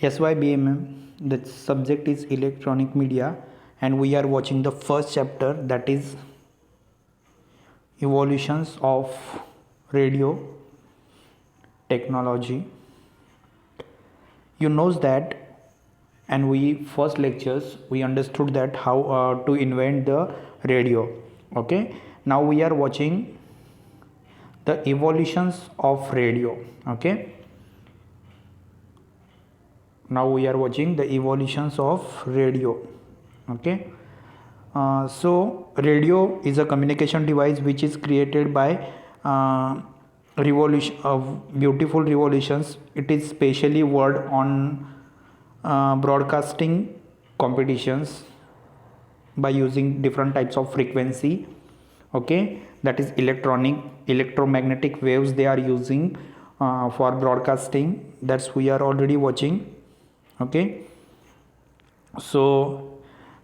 SYBMM, the subject is electronic media, and we are watching the first chapter, that is evolutions of radio technology. You knows that, and we first lectures we understood that how to invent the radio. Okay, now we are watching the evolutions of radio. Okay, now we are watching the evolutions of radio. Okay, so radio is a communication device which is created by revolution of beautiful revolutions. It is specially worked on broadcasting competitions by using different types of frequency. Okay, that is electromagnetic waves they are using for broadcasting. That's we are already watching. Okay, so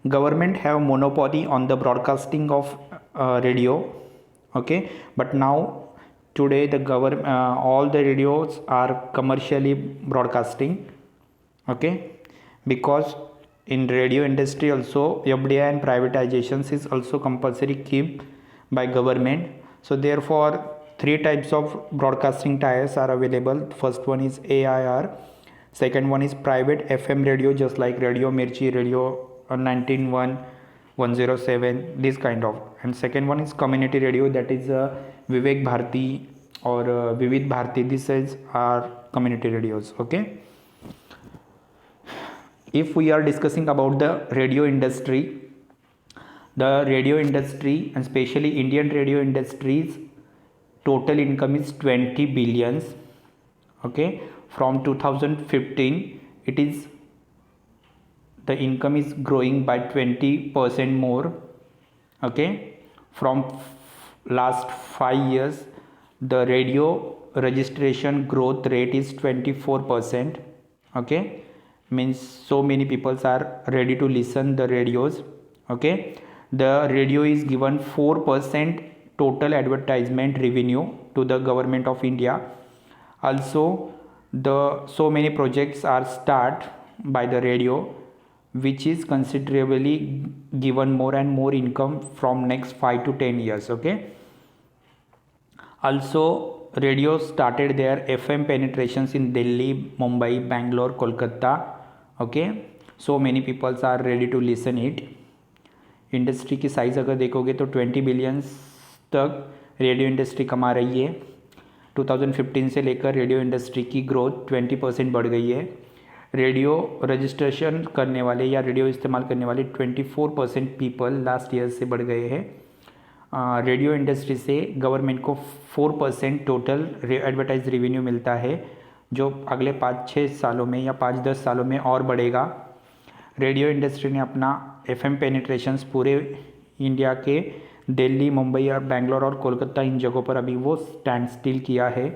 government have monopoly on the broadcasting of radio. Okay, but now today the government all the radios are commercially broadcasting. Okay, because in radio industry also FDI and privatizations is also compulsory keep by government. So therefore three types of broadcasting tiers are available. First one is AIR, second one is private FM radio, just like Radio Mirchi, Radio 19.1, 107, this kind of, and second one is community radio, that is Vivek Bharati or Vivid Bharati. This is our community radios. Okay, if we are discussing about the radio industry and especially Indian radio industries total income is 20 billions. Okay, from 2015 it is the income is growing by 20% more. Okay, from last 5 years the radio registration growth rate is 24%. Okay, means so many people are ready to listen the radios. Okay, the radio is given 4% total advertisement revenue to the government of India. Also the so many projects are start by the radio, which is considerably given more and more income from next 5 to 10 years. Okay, also radio started their FM penetrations in Delhi, Mumbai, Bangalore, Kolkata. Okay, so many people are ready to listen it. Industry की size अगर देखोगे तो 20 billions तक radio industry कमा रही है. 2015 से लेकर रेडियो इंडस्ट्री की ग्रोथ 20% बढ़ गई है. रेडियो रजिस्ट्रेशन करने वाले या रेडियो इस्तेमाल करने वाले 24% पीपल लास्ट ईयर से बढ़ गए हैं. रेडियो इंडस्ट्री से गवर्नमेंट को 4% टोटल एडवर्टाइज रेवेन्यू मिलता है, जो अगले 5-6 सालों में या 5-10 सालों में और बढ़ेगा. रेडियो इंडस्ट्री ने अपना FM पेनिट्रेशंस पूरे इंडिया के दिल्ली, मुंबई और बेंगलोर और कोलकाता इन जगहों पर अभी वो स्टैंड स्टिल किया है.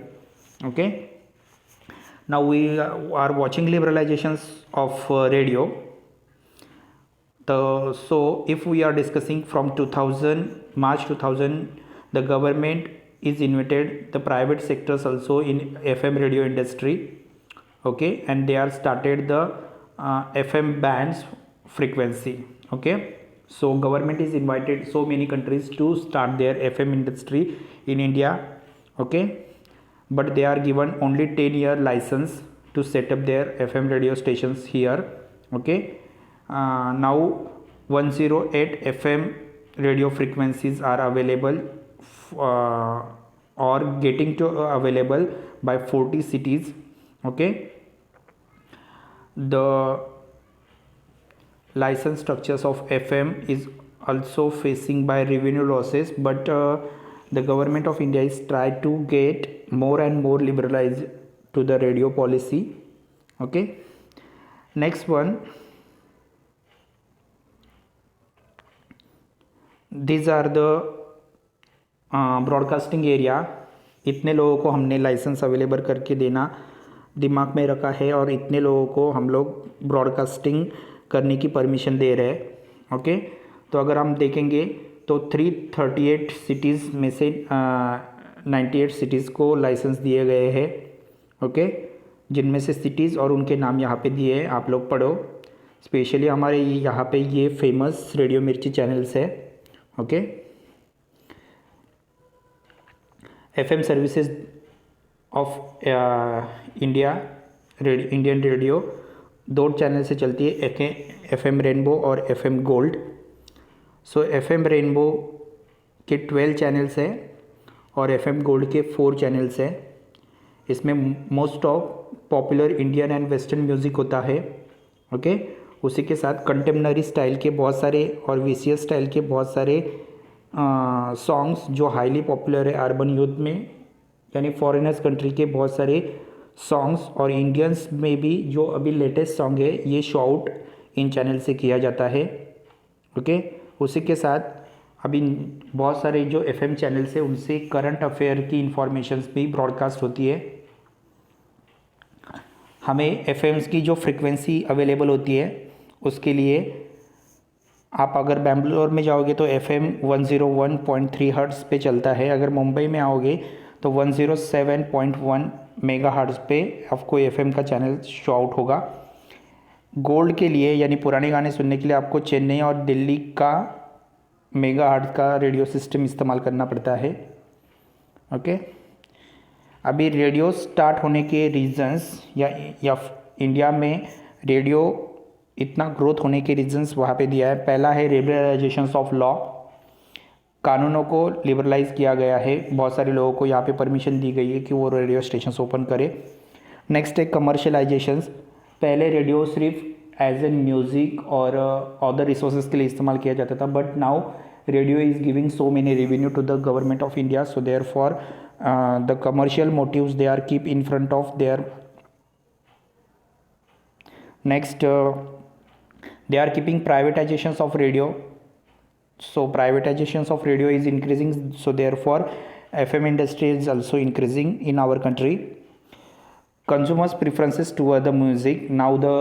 Okay, now we are watching liberalisations of radio. So if we are discussing from 2000 March 2000 the government is invited the private sectors also in FM radio industry. Okay, and they are started the FM bands frequency. Okay, so government is invited so many countries to start their FM industry in India. Okay, but they are given only 10-year license to set up their FM radio stations here. Okay, now 108 FM radio frequencies are available or getting to available by 40 cities. Okay, the license structures of FM is also facing by revenue losses, but the government of India is trying to get more and more liberalized to the radio policy. Okay, next one, these are the broadcasting area. इतने लोगों को हमने licence available करके देना दिमाग में रखा है और इतने लोगों को हम लोग ब्रॉडकास्टिंग करने की परमिशन दे रहे हैं. ओके, तो अगर हम देखेंगे तो 338 सिटीज़ में से 98 सिटीज़ को लाइसेंस दिए गए हैं. ओके, जिनमें से सिटीज़ और उनके नाम यहाँ पे दिए हैं, आप लोग पढ़ो। स्पेशली हमारे यहाँ पे ये फेमस रेडियो मिर्ची चैनल्स है। Okay, FM services of India, Indian radio 2 channel से चलती है, एफएम रेनबो और एफएम गोल्ड। सो एफएम रेनबो के 12 चैनल्स हैं और एफएम गोल्ड के 4 चैनल्स हैं। इसमें most of popular Indian and western music होता है। ओके, उसी के साथ कंटेम्पररी स्टाइल के बहुत सारे और वीसीएस स्टाइल के बहुत सारे सॉन्ग्स जो हाईली पॉपुलर है अर्बन यूथ में, यानी फॉरेनर्स कंट्री के बहुत सारे सॉन्ग्स, और इंडियंस में भी जो अभी लेटेस्ट सॉन्ग है ये शो आउट इन चैनल से किया जाता है। ओके, उसी के साथ अभी बहुत सारे जो एफएम चैनल्स है उनसे करंट अफेयर की इंफॉर्मेशंस भी ब्रॉडकास्ट होती है। हमें एफएम्स की जो फ्रिक्वेंसी अवेलेबल होती है उसके लिए आप अगर बेंगलोर में जाओगे तो एफएम 101.3 हर्ट्ज़ पे चलता है। अगर मुंबई में आओगे तो 107.1 मेगा हर्ट्ज़ पे आपको एफएम का चैनल शो आउट होगा। गोल्ड के लिए यानी पुराने गाने सुनने के लिए आपको चेन्नई और दिल्ली का मेगा हर्ट्ज़ का रेडियो सिस्टम इस्तेमाल करना पड़ता है। ओके, अभी रेडियो स्टार्ट होने के रीजंस या इंडिया में रेडियो इतना ग्रोथ होने के रीजंस वहाँ पे दिया है। पहला है लिबरलाइजेशन ऑफ लॉ, कानूनों को लिबरलाइज किया गया है, बहुत सारे लोगों को यहाँ पे परमिशन दी गई है कि वो रेडियो स्टेशन ओपन करे। नेक्स्ट है कमर्शलाइजेशंस, पहले रेडियो सिर्फ एज एन म्यूज़िक और अदर रिसोर्सेज के लिए इस्तेमाल किया जाता था, but now radio is giving so many revenue to the government of India, so therefore the commercial motives they are keep in front of their next they are keeping privatizations of radio, so privatizations of radio is increasing, so therefore FM industry is also increasing in our country. Consumers preferences toward the music, now the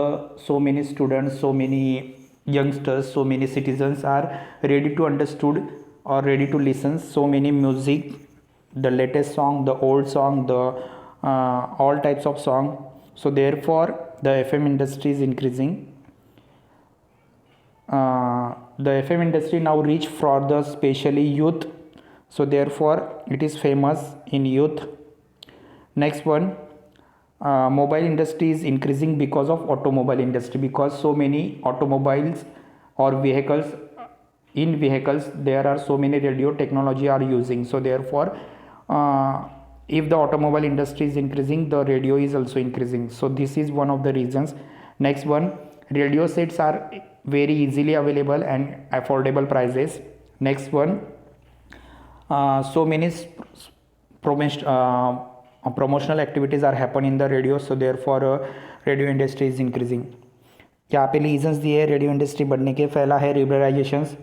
so many students, so many youngsters, so many citizens are ready to understood or ready to listen so many music, the latest song, the old song, the all types of song, so therefore the FM industry is increasing. The FM industry now reach for the specially youth, so therefore it is famous in youth. Next one, mobile industry is increasing because of automobile industry, because so many automobiles or vehicles, in vehicles there are so many radio technology are using, so therefore if the automobile industry is increasing, the radio is also increasing, so this is one of the reasons. Next one, radio sets are very easily available and affordable prices. Next one, so many promotional activities are happening in the radio, so therefore radio industry is increasing. यहाँ पे reasons दिए हैं radio industry बढ़ने के। पहला है लिबरलाइजेशंस,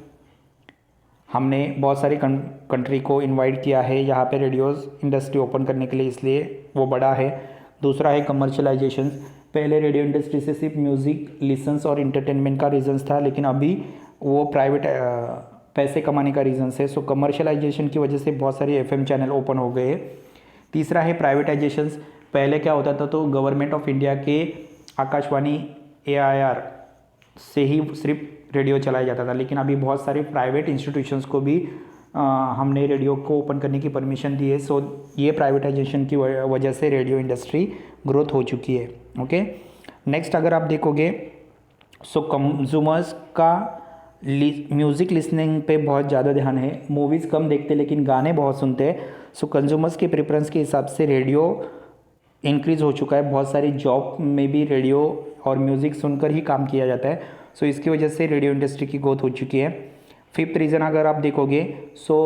हमने बहुत सारी कंट्री को इनवाइट किया है यहाँ पे रेडियोज़ इंडस्ट्री ओपन करने के लिए, इसलिए वो बड़ा है। दूसरा है कमर्शलाइजेशन, पहले रेडियो इंडस्ट्री से सिर्फ म्यूज़िक लिसन्स और इंटरटेनमेंट का रीजंस था, लेकिन अभी वो प्राइवेट पैसे कमाने का रीजंस है, सो कमर्शलाइजेशन की वजह से बहुत सारे एफएम चैनल ओपन हो गए। तीसरा है प्राइवेटाइजेशंस, पहले क्या होता था तो गवर्नमेंट ऑफ इंडिया के आकाशवाणी AIR से ही सिर्फ रेडियो चलाया जाता था, लेकिन अभी बहुत सारे प्राइवेट इंस्टीट्यूशंस को भी हमने रेडियो को ओपन करने की परमिशन दी है, सो ये प्राइवेटाइजेशन की वजह से रेडियो इंडस्ट्री ग्रोथ हो चुकी है। ओके, नेक्स्ट अगर आप देखोगे सो कंज्यूमर्स का म्यूज़िक लिसनिंग पे बहुत ज़्यादा ध्यान है, मूवीज़ कम देखते लेकिन गाने बहुत सुनते हैं, सो कंज्यूमर्स के प्रेफरेंस के हिसाब से रेडियो इंक्रीज़ हो चुका है। बहुत सारी जॉब में भी रेडियो और म्यूज़िक सुनकर ही काम किया जाता है, सो इसकी वजह से रेडियो इंडस्ट्री की ग्रोथ हो चुकी है। फिफ्थ रीज़न अगर आप देखोगे सो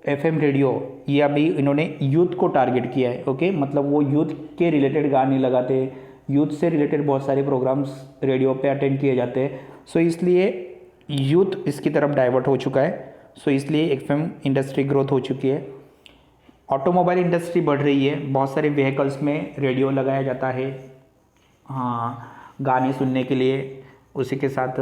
एफएम रेडियो, ये अभी इन्होंने यूथ को टारगेट किया है। ओके, मतलब वो यूथ के रिलेटेड गाने लगाते हैं, यूथ से रिलेटेड बहुत सारे प्रोग्राम्स रेडियो पे अटेंड किए जाते हैं, सो इसलिए यूथ इसकी तरफ डाइवर्ट हो चुका है, सो इसलिए एफएम इंडस्ट्री ग्रोथ हो चुकी है। ऑटोमोबाइल इंडस्ट्री बढ़ रही है, बहुत सारे व्हीकल्स में रेडियो लगाया जाता है, हाँ, गाने सुनने के लिए, उसी के साथ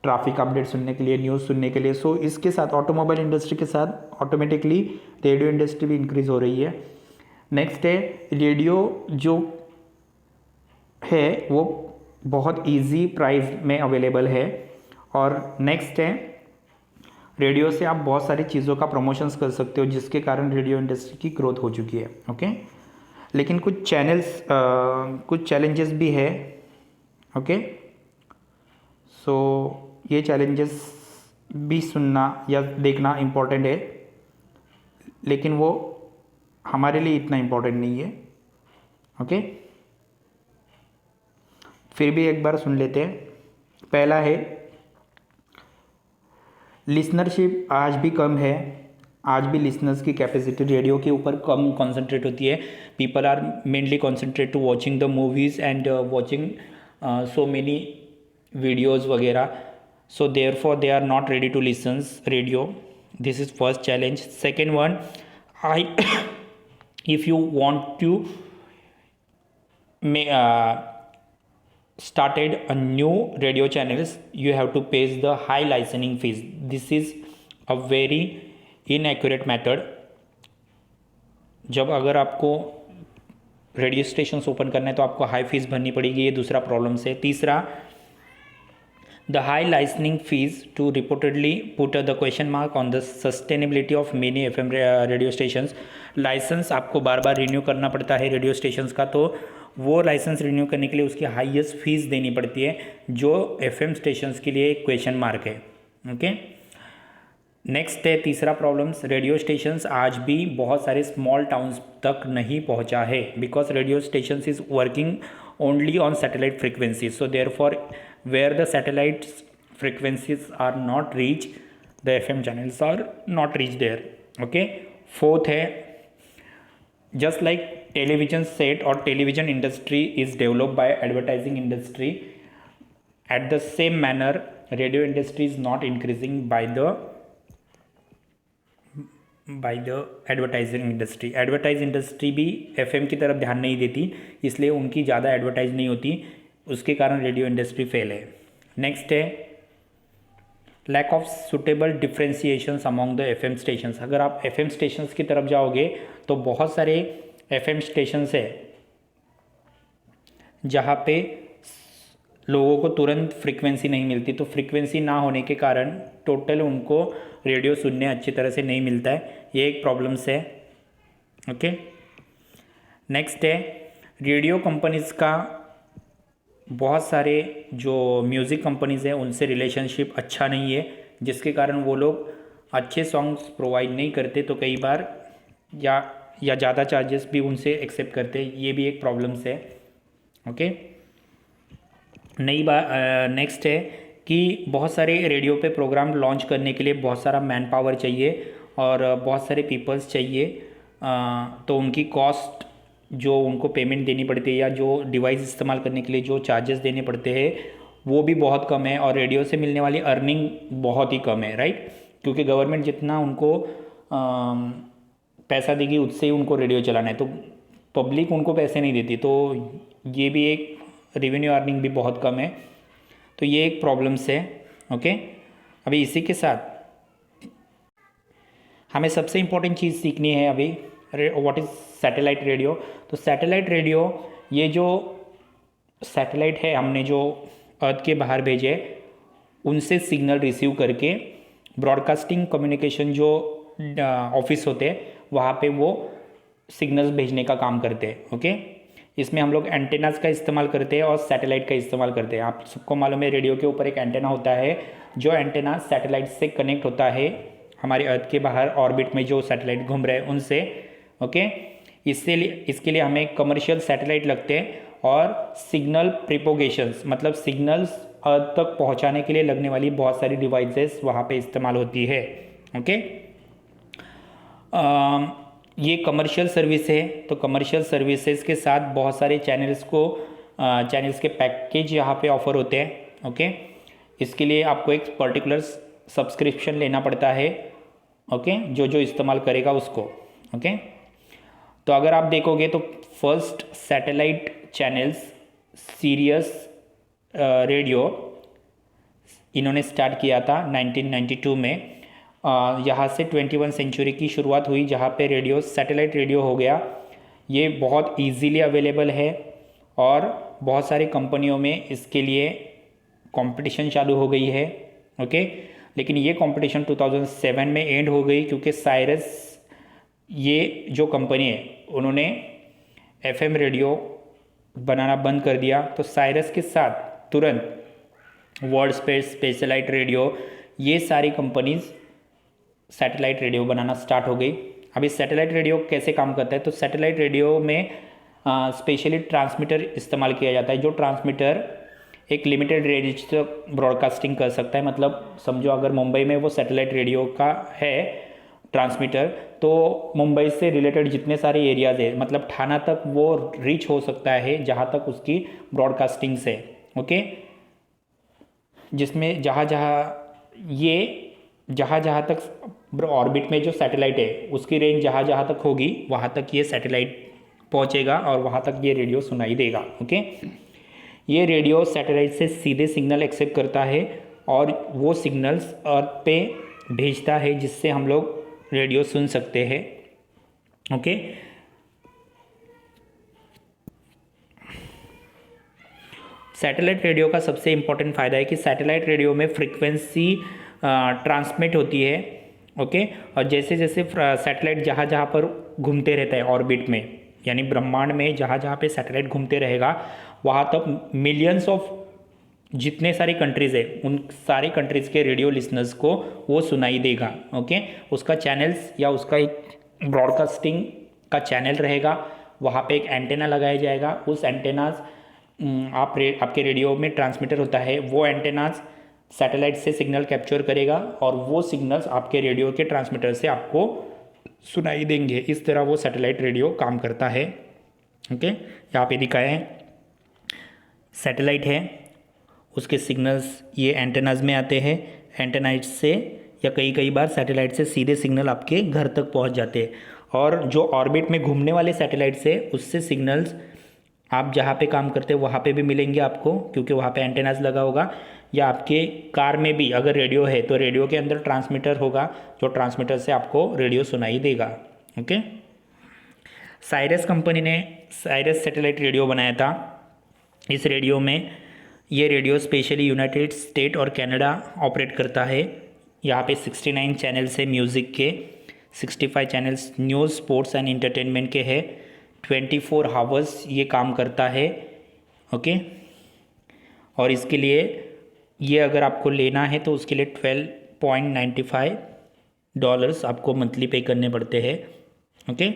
ट्रैफिक अपडेट सुनने के लिए, न्यूज़ सुनने के लिए, सो इसके साथ ऑटोमोबाइल इंडस्ट्री के साथ ऑटोमेटिकली रेडियो इंडस्ट्री भी इंक्रीज़ हो रही है। नेक्स्ट है रेडियो जो है वो बहुत इजी प्राइस में अवेलेबल है। और नेक्स्ट है, रेडियो से आप बहुत सारी चीज़ों का प्रमोशंस कर सकते हो जिसके कारण रेडियो इंडस्ट्री की ग्रोथ हो चुकी है। ओके, लेकिन कुछ चैलेंजेस भी है। ओके, सो ये चैलेंजेस भी सुनना या देखना इम्पोर्टेंट है, लेकिन वो हमारे लिए इतना इम्पोर्टेंट नहीं है। ओके, फिर भी एक बार सुन लेते हैं। पहला है, लिसनरशिप आज भी कम है। आज भी लिसनर्स की कैपेसिटी रेडियो के ऊपर कम कॉन्सेंट्रेट होती है। People are mainly concentrate to watching the movies and watching so many videos वगैरह, so therefore they are not ready to listen radio. This is first challenge. Second one, I if you want to started a new radio channels, you have to pay the high licensing fees. This is a very inaccurate method. जब अगर आपको radio station open करना है तो आपको high fees भरनी पड़ेगी, ये दूसरा प्रॉब्लम है। तीसरा, the high licensing fees to reportedly put the question mark on the sustainability of many FM radio stations. Licence आपको बार बार रिन्यू करना पड़ता है रेडियो स्टेशंस का, तो वो लाइसेंस रिन्यू करने के लिए उसकी हाईएस्ट फीस देनी पड़ती है, जो FM स्टेशंस के लिए एक क्वेश्चन मार्क है। ओके, नेक्स्ट है तीसरा प्रॉब्लम्स, रेडियो स्टेशंस आज भी बहुत सारे स्मॉल टाउन्स तक नहीं पहुंचा है, because radio stations is working only on satellite frequencies, so therefore where the satellite frequencies are not reached, the FM channels are not reached there. Okay, fourth है, just like television set or television industry is developed by advertising industry, at the same manner radio industry is not increasing by the advertising industry. Advertise industry भी FM की तरफ ध्यान नहीं देती, इसलिए उनकी ज़्यादा एडवर्टाइज नहीं होती, उसके कारण रेडियो इंडस्ट्री फेल है। नेक्स्ट है, lack of suitable differentiation among the FM stations. अगर आप एफएम स्टेशंस की तरफ जाओगे तो बहुत सारे एफएम स्टेशंस है जहाँ पे लोगों को तुरंत फ्रीक्वेंसी नहीं मिलती, तो फ्रीक्वेंसी ना होने के कारण टोटल उनको रेडियो सुनने अच्छी तरह से नहीं मिलता है, ये एक प्रॉब्लम्स है। ओके, नेक्स्ट है, रेडियो कंपनीज़ का बहुत सारे जो म्यूज़िक कंपनीज़ हैं उनसे रिलेशनशिप अच्छा नहीं है, जिसके कारण वो लोग अच्छे सॉन्ग्स प्रोवाइड नहीं करते, तो कई बार या ज़्यादा चार्जेस भी उनसे एक्सेप्ट करते हैं, ये भी एक प्रॉब्लम्स है। ओके, नई बात नेक्स्ट है कि बहुत सारे रेडियो पे प्रोग्राम लॉन्च करने के लिए बहुत सारा मैन पावर चाहिए और बहुत सारे पीपल्स चाहिए, तो उनकी कॉस्ट जो उनको पेमेंट देनी पड़ती है या जो डिवाइस इस्तेमाल करने के लिए जो चार्जेस देने पड़ते हैं वो भी बहुत कम है, और रेडियो से मिलने वाली अर्निंग बहुत ही कम है, राइट, क्योंकि गवर्नमेंट जितना उनको पैसा देगी उससे ही उनको रेडियो चलाना है, तो पब्लिक उनको पैसे नहीं देती, तो ये भी एक रेवेन्यू अर्निंग भी बहुत कम है, तो ये एक प्रॉब्लम्स है। ओके, अभी इसी के साथ हमें सबसे इम्पोर्टेंट चीज़ सीखनी है अभी, व्हाट इज़ सैटेलाइट रेडियो। तो सैटेलाइट रेडियो, ये जो सैटेलाइट है हमने जो अर्थ के बाहर भेजे उनसे सिग्नल रिसीव करके ब्रॉडकास्टिंग कम्युनिकेशन जो ऑफिस होते हैं वहाँ पे वो सिग्नल्स भेजने का काम करते हैं। ओके, इसमें हम लोग एंटेनास का इस्तेमाल करते हैं और सैटेलाइट का इस्तेमाल करते हैं। आप सबको मालूम है रेडियो के ऊपर एक एंटेना होता है, जो एंटेना सैटेलाइट से कनेक्ट होता है हमारे अर्थ के बाहर ऑर्बिट में जो सैटेलाइट घूम रहे हैं उनसे। ओके, इसके लिए हमें कमर्शियल सैटेलाइट लगते हैं और सिग्नल प्रिपोगेशंस मतलब सिग्नल्स अर्थ तक पहुंचाने के लिए लगने वाली बहुत सारी डिवाइसेस वहाँ पे इस्तेमाल होती है। ओके, ये कमर्शियल सर्विस है, तो कमर्शियल सर्विसेज के साथ बहुत सारे चैनल्स के पैकेज यहाँ पे ऑफर होते हैं। ओके, इसके लिए आपको एक पर्टिकुलर सब्सक्रिप्शन लेना पड़ता है। ओके, जो इस्तेमाल करेगा उसको। ओके, तो अगर आप देखोगे तो first satellite channels serious radio इन्होंने स्टार्ट किया था 1992 में। यहाँ से 21 सेंचुरी की शुरुआत हुई जहाँ पे रेडियो सैटेलाइट रेडियो हो गया। ये बहुत इजीली अवेलेबल है और बहुत सारी कंपनियों में इसके लिए कंपटीशन चालू हो गई है। ओके, लेकिन ये कंपटीशन 2007 में एंड हो गई क्योंकि साइरस ये जो कंपनी है उन्होंने एफएम रेडियो बनाना बंद कर दिया। तो साइरस के साथ तुरंत वर्ल्ड स्पेस, स्पेशलाइट रेडियो, ये सारी कंपनीज सैटेलाइट रेडियो बनाना स्टार्ट हो गई। अभी सैटेलाइट रेडियो कैसे काम करता है, तो सैटेलाइट रेडियो में स्पेशली ट्रांसमीटर इस्तेमाल किया जाता है। जो ट्रांसमीटर एक लिमिटेड रेंज तक ब्रॉडकास्टिंग कर सकता है। मतलब समझो अगर मुंबई में वो सैटेलाइट रेडियो का है ट्रांसमीटर, तो मुंबई से रिलेटेड जितने सारे एरियाज़ है, मतलब थाना तक वो रीच हो सकता है जहाँ तक उसकी ब्रॉडकास्टिंग से। ओके, जिसमें जहाँ जहाँ तक ऑर्बिट में जो सैटेलाइट है उसकी रेंज जहाँ जहाँ तक होगी वहाँ तक ये सैटेलाइट पहुँचेगा और वहाँ तक ये रेडियो सुनाई देगा। ओके, ये रेडियो सैटेलाइट से सीधे सिग्नल एक्सेप्ट करता है और वो सिग्नल्स अर्थ पे भेजता है, जिससे हम लोग रेडियो सुन सकते हैं। ओके, सैटेलाइट रेडियो का सबसे इम्पोर्टेंट फ़ायदा है कि सैटेलाइट रेडियो में फ्रीक्वेंसी ट्रांसमिट होती है। ओके, और जैसे जैसे सैटेलाइट जहाँ जहाँ पर घूमते रहता है ऑर्बिट में, यानी ब्रह्मांड में जहाँ जहाँ पे सैटेलाइट घूमते रहेगा वहाँ तक मिलियंस ऑफ जितने सारी कंट्रीज़ है उन सारी कंट्रीज़ के रेडियो लिसनर्स को वो सुनाई देगा। ओके, उसका चैनल्स या उसका एक ब्रॉडकास्टिंग का चैनल रहेगा, वहाँ पे एक एंटेना लगाया जाएगा। उस एंटेनाज आपके रेडियो में ट्रांसमीटर होता है, वो एंटेनाज सैटेलाइट से सिग्नल कैप्चर करेगा और वो सिग्नल्स आपके रेडियो के ट्रांसमीटर से आपको सुनाई देंगे। इस तरह वो सैटेलाइट रेडियो काम करता है। ओके, यहाँ पे दिखाया है सैटेलाइट है, उसके सिग्नल्स ये एंटेनाज में आते हैं। एंटेनाइट से या कई बार सैटेलाइट से सीधे सिग्नल आपके घर तक पहुंच जाते हैं। और जो ऑर्बिट में घूमने वाले सैटेलाइट से उससे सिग्नल्स आप जहाँ पे काम करते हो वहाँ पे भी मिलेंगे आपको, क्योंकि वहाँ पे एंटेनाज लगा होगा। या आपके कार में भी अगर रेडियो है तो रेडियो के अंदर ट्रांसमीटर होगा, जो ट्रांसमीटर से आपको रेडियो सुनाई देगा। ओके, साइरस कंपनी ने साइरस सैटेलाइट रेडियो बनाया था। इस रेडियो में ये रेडियो स्पेशली यूनाइटेड स्टेट और कनाडा ऑपरेट करता है। यहाँ पे 69 चैनल्स है म्यूज़िक के, 65 channels news, sports and entertainment के है। 24 आवर्स ये काम करता है। ओके, और इसके लिए ये अगर आपको लेना है तो उसके लिए $12.95 आपको मंथली पे करने पड़ते हैं। ओके,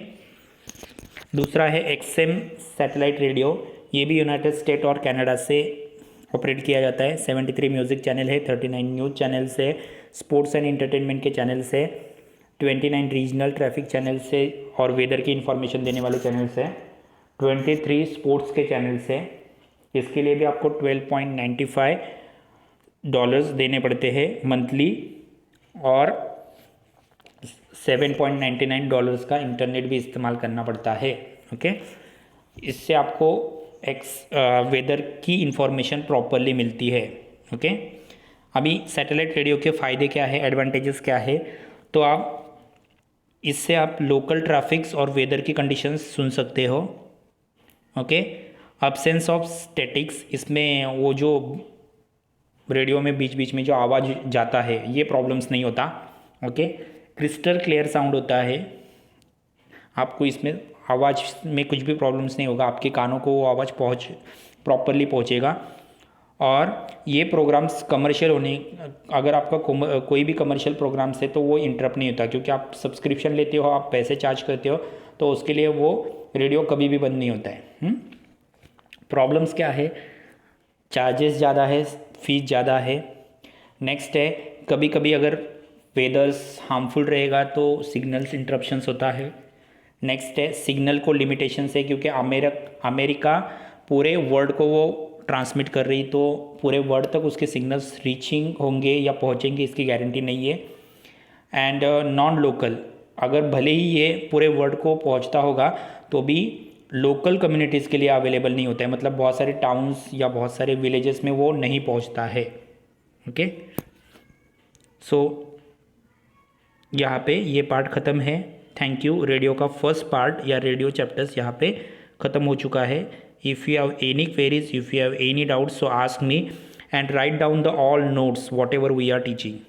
दूसरा है एक्सएम सैटेलाइट रेडियो। ये भी यूनाइटेड स्टेट और कनाडा से ऑपरेट किया जाता है। 73 म्यूज़िक चैनल है, 39 न्यूज़ चैनल्स है, स्पोर्ट्स एंड इंटरटेनमेंट के चैनल्स है, 29 रीजनल ट्रैफिक चैनल्स है और वेदर की इन्फॉर्मेशन देने वाले चैनल्स है, 23 स्पोर्ट्स के चैनल्स है। इसके लिए भी आपको $12.95 देने पड़ते हैं मंथली और $7.99 का इंटरनेट भी इस्तेमाल करना पड़ता है। ओके, इससे आपको वेदर की इंफॉर्मेशन प्रॉपरली मिलती है। ओके, अभी सैटेलाइट रेडियो के फ़ायदे क्या है, एडवांटेजेस क्या है, तो इससे आप लोकल ट्रैफिक्स और वेदर की कंडीशंस सुन सकते हो। ओके, अब्सेंस ऑफ स्टैटिक्स, इसमें वो जो रेडियो में बीच बीच में जो आवाज़ जाता है ये प्रॉब्लम्स नहीं होता। ओके, क्रिस्टल क्लियर साउंड होता है, आपको इसमें आवाज़ में कुछ भी प्रॉब्लम्स नहीं होगा, आपके कानों को वो आवाज़ प्रॉपरली पहुँचेगा। और ये प्रोग्राम्स कमर्शियल होने, अगर आपका कोई भी कमर्शियल प्रोग्राम्स है तो वो इंटरप्ट नहीं होता, क्योंकि आप सब्सक्रिप्शन लेते हो, आप पैसे चार्ज करते हो, तो उसके लिए वो रेडियो कभी भी बंद नहीं होता है। प्रॉब्लम्स क्या है, चार्जेस ज़्यादा है, फीस ज़्यादा है। नेक्स्ट है कभी कभी अगर वेदर्स हार्मफुल रहेगा तो सिग्नल्स इंटरप्शंस होता है। नेक्स्ट है सिग्नल को लिमिटेशंस है, क्योंकि अमेरिका पूरे वर्ल्ड को वो ट्रांसमिट कर रही, तो पूरे वर्ल्ड तक उसके सिग्नल्स रीचिंग होंगे या पहुंचेंगे इसकी गारंटी नहीं है। एंड नॉन लोकल, अगर भले ही ये पूरे वर्ल्ड को पहुंचता होगा तो भी लोकल कम्युनिटीज़ के लिए अवेलेबल नहीं होता है, मतलब बहुत सारे टाउन्स या बहुत सारे विलेजेस में वो नहीं पहुंचता है। ओके, सो यहाँ पे ये पार्ट ख़त्म है। Thank you. रेडियो का फर्स्ट पार्ट या रेडियो चैप्टर्स यहाँ पे ख़त्म हो चुका है। If you have any queries, if you have any doubts, so ask me and write down the all notes whatever we are teaching.